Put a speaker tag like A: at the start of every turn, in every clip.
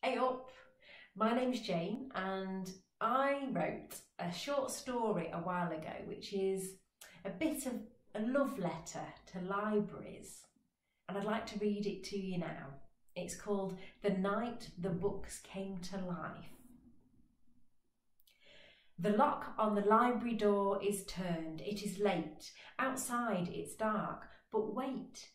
A: Hey up! My name's Jane and I wrote a short story a while ago which is a bit of a love letter to libraries, and I'd like to read it to you now. It's called The Night the Books Came to Life. The lock on the library door is turned. It is late. Outside it's dark. But wait.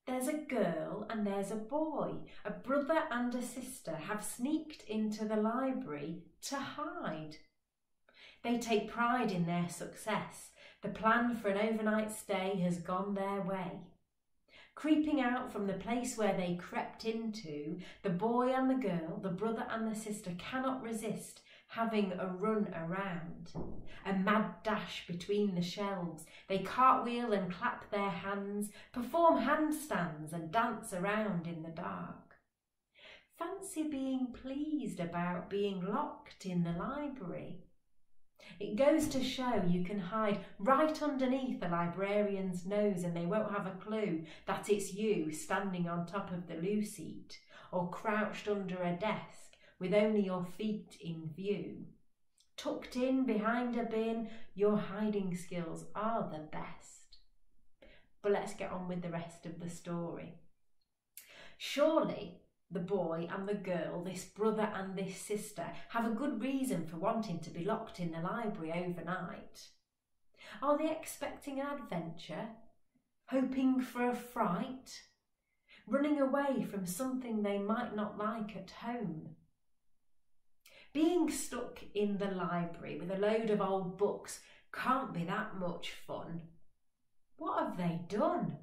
A: There's a girl and there's a boy. A brother and a sister have sneaked into the library to hide. They take pride in their success. The plan for an overnight stay has gone their way. Creeping out from the place where they crept into, the boy and the girl, the brother and the sister cannot resist having a run around. A mad dash between the shelves. They cartwheel and clap their hands, perform handstands and dance around in the dark. Fancy being pleased about being locked in the library. It goes to show you can hide right underneath the librarian's nose and they won't have a clue that it's you standing on top of the loo seat or crouched under a desk with only your feet in view. Tucked in behind a bin, your hiding skills are the best. But let's get on with the rest of the story. Surely the boy and the girl, this brother and this sister, have a good reason for wanting to be locked in the library overnight. Are they expecting an adventure? Hoping for a fright? Running away from something they might not like at home? Being stuck in the library with a load of old books can't be that much fun. What have they done?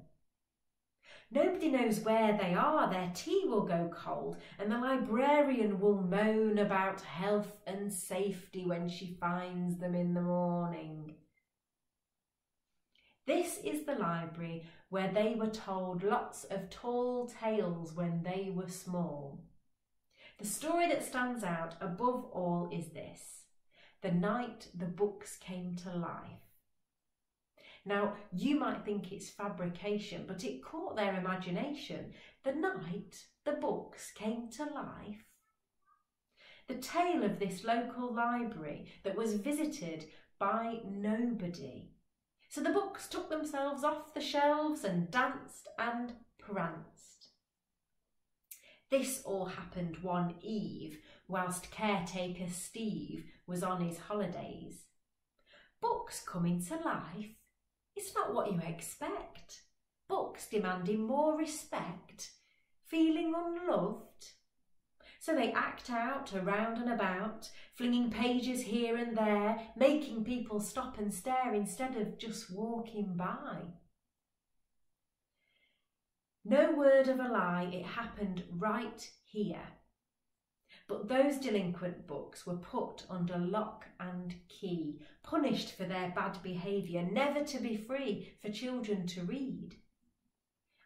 A: Nobody knows where they are. Their tea will go cold and the librarian will moan about health and safety when she finds them in the morning. This is the library where they were told lots of tall tales when they were small. The story that stands out above all is this: the night the books came to life. Now, you might think it's fabrication, but it caught their imagination. The night the books came to life. The tale of this local library that was visited by nobody. So the books took themselves off the shelves and danced and pranced. This all happened one eve, whilst caretaker Steve was on his holidays. Books coming to life? It's not what you expect. Books demanding more respect, feeling unloved. So they act out around and about, flinging pages here and there, making people stop and stare instead of just walking by. No word of a lie, it happened right here. But those delinquent books were put under lock and key, punished for their bad behaviour, never to be free for children to read.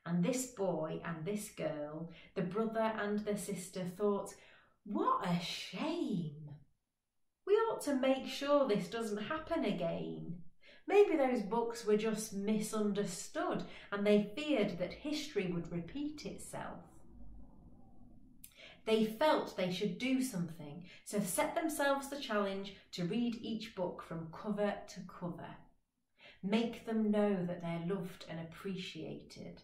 A: And this boy and this girl, the brother and the sister, thought, what a shame. We ought to make sure this doesn't happen again. Maybe those books were just misunderstood and they feared that history would repeat itself. They felt they should do something, so set themselves the challenge to read each book from cover to cover. Make them know that they're loved and appreciated.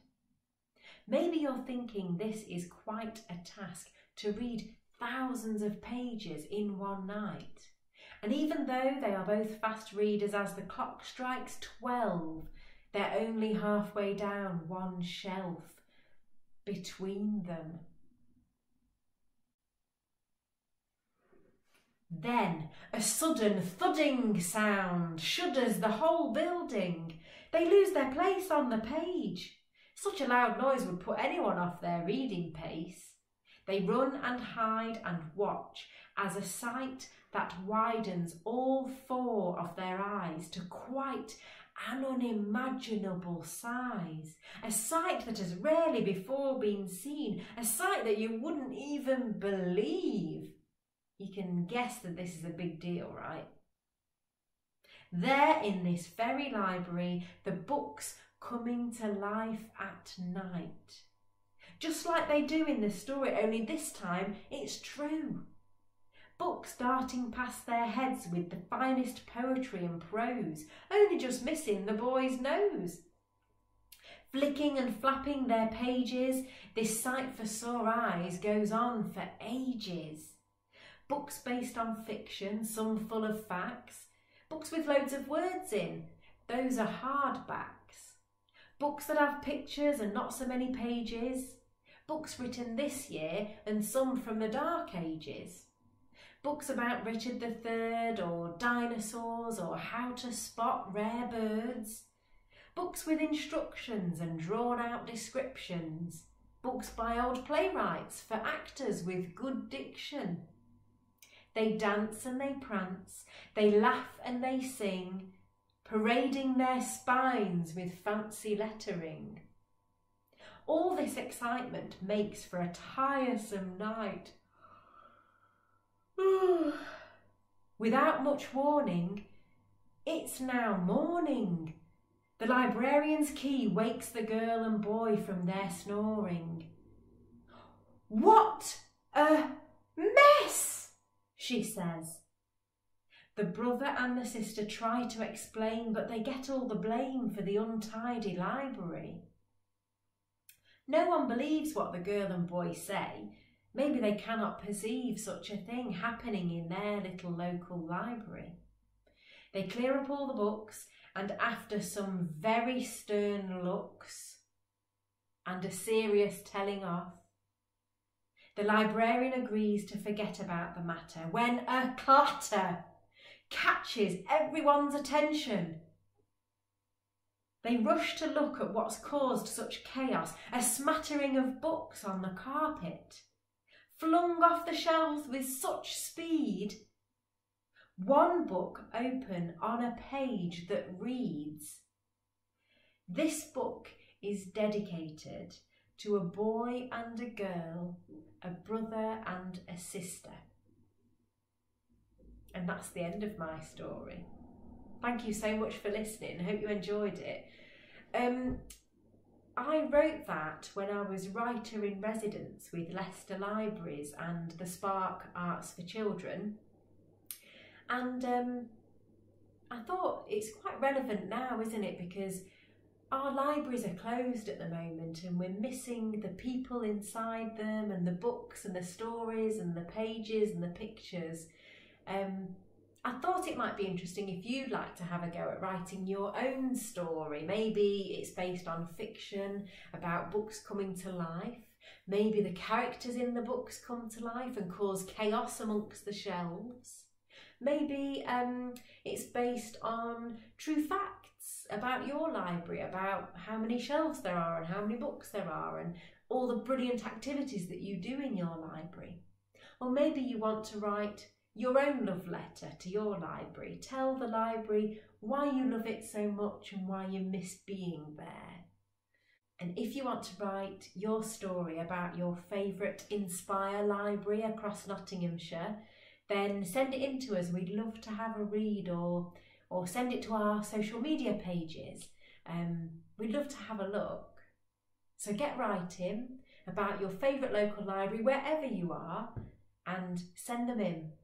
A: Maybe you're thinking this is quite a task to read thousands of pages in one night. And even though they are both fast readers, as the clock strikes 12, they're only halfway down one shelf between them. Then a sudden thudding sound shudders the whole building. They lose their place on the page. Such a loud noise would put anyone off their reading pace. They run and hide and watch as a sight that widens all four of their eyes to quite an unimaginable size. A sight that has rarely before been seen. A sight that you wouldn't even believe. You can guess that this is a big deal, right? There in this very library, the books coming to life at night. just like they do in the story, only this time it's true. Books darting past their heads with the finest poetry and prose, only just missing the boy's nose. Flicking and flapping their pages, this sight for sore eyes goes on for ages. Books based on fiction, some full of facts. Books with loads of words in, those are hardbacks. Books that have pictures and not so many pages. Books written this year and some from the Dark Ages. Books about Richard III or dinosaurs or how to spot rare birds. Books with instructions and drawn out descriptions. Books by old playwrights for actors with good diction. They dance and they prance, they laugh and they sing, parading their spines with fancy lettering. All this excitement makes for a tiresome night. Without much warning, it's now morning. The librarian's key wakes the girl and boy from their snoring. "What a mess!" she says. The brother and the sister try to explain, but they get all the blame for the untidy library. No one believes what the girl and boy say. Maybe they cannot perceive such a thing happening in their little local library. They clear up all the books, and after some very stern looks and a serious telling off, the librarian agrees to forget about the matter when a clatter catches everyone's attention. They rush to look at what's caused such chaos, a smattering of books on the carpet, flung off the shelves with such speed. One book open on a page that reads, "This book is dedicated to a boy and a girl, a brother and a sister." And that's the end of my story. Thank you so much for listening. I hope you enjoyed it. I wrote that when I was writer in residence with Leicester Libraries and the Spark Arts for Children. And I thought it's quite relevant now, isn't it? Because our libraries are closed at the moment and we're missing the people inside them and the books and the stories and the pages and the pictures. I thought it might be interesting if you'd like to have a go at writing your own story. Maybe it's based on fiction about books coming to life. Maybe the characters in the books come to life and cause chaos amongst the shelves. Maybe it's based on true facts about your library, about how many shelves there are and how many books there are and all the brilliant activities that you do in your library. Or maybe you want to write your own love letter to your library. Tell the library why you love it so much and why you miss being there. And if you want to write your story about your favourite Inspire library across Nottinghamshire, then send it in to us. We'd love to have a read, or send it to our social media pages. We'd love to have a look. So get writing about your favourite local library, wherever you are, and send them in.